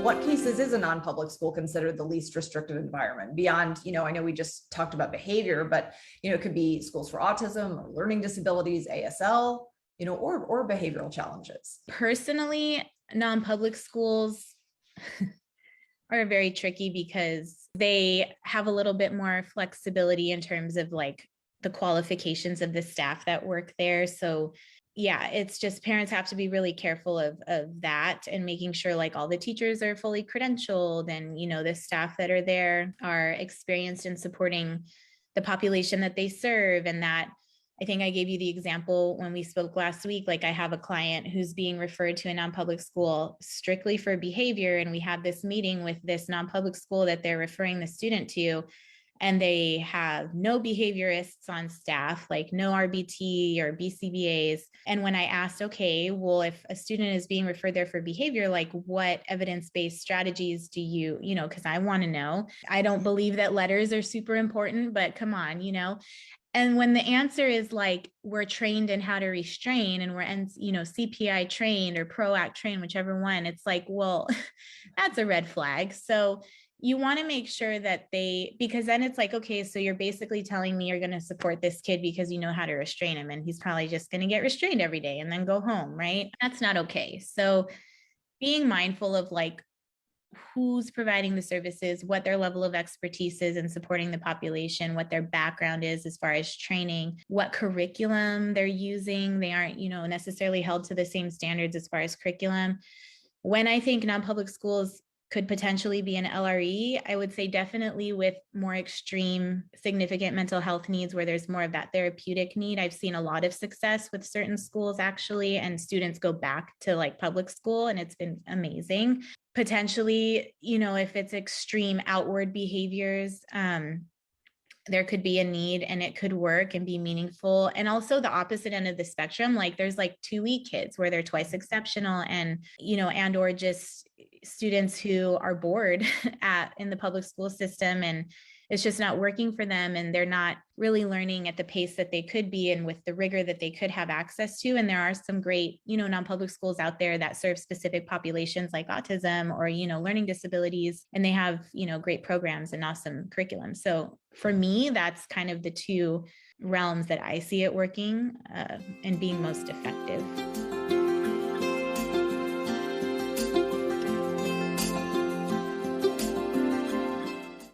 what cases is a non-public school considered the least restrictive environment beyond, I know we just talked about behavior, but, it could be schools for autism or learning disabilities, ASL, or behavioral challenges. Personally, non-public schools are very tricky because they have a little bit more flexibility in terms of like the qualifications of the staff that work there. So yeah, it's just parents have to be really careful of that and making sure like all the teachers are fully credentialed and, the staff that are there are experienced in supporting the population that they serve. And that I think I gave you the example when we spoke last week, like I have a client who's being referred to a non-public school strictly for behavior. And we had this meeting with this non-public school that they're referring the student to. And they have no behaviorists on staff, like no RBT or BCBAs. And when I asked, okay, well, if a student is being referred there for behavior, like what evidence-based strategies do you, because I want to know. I don't believe that letters are super important, but come on, And when the answer is like, we're trained in how to restrain and we're, CPI trained or PROACT trained, whichever one, it's like, well, that's a red flag. So you want to make sure that because then it's like, okay, so you're basically telling me you're going to support this kid because you know how to restrain him and he's probably just going to get restrained every day and then go home, right? That's not okay. So being mindful of like who's providing the services, what their level of expertise is in supporting the population, what their background is as far as training, what curriculum they're using. They aren't, necessarily held to the same standards as far as curriculum. When I think non-public schools could potentially be an LRE, I would say definitely with more extreme, significant mental health needs where there's more of that therapeutic need. I've seen a lot of success with certain schools actually, and students go back to like public school and it's been amazing. Potentially, if it's extreme outward behaviors, there could be a need and it could work and be meaningful. And also the opposite end of the spectrum, like there's like 2 weak kids where they're twice exceptional and, and or just students who are bored in the public school system and it's just not working for them and they're not really learning at the pace that they could be and with the rigor that they could have access to. And there are some great, non-public schools out there that serve specific populations like autism or, learning disabilities, and they have, great programs and awesome curriculum. So for me, that's kind of the 2 realms that I see it working and being most effective.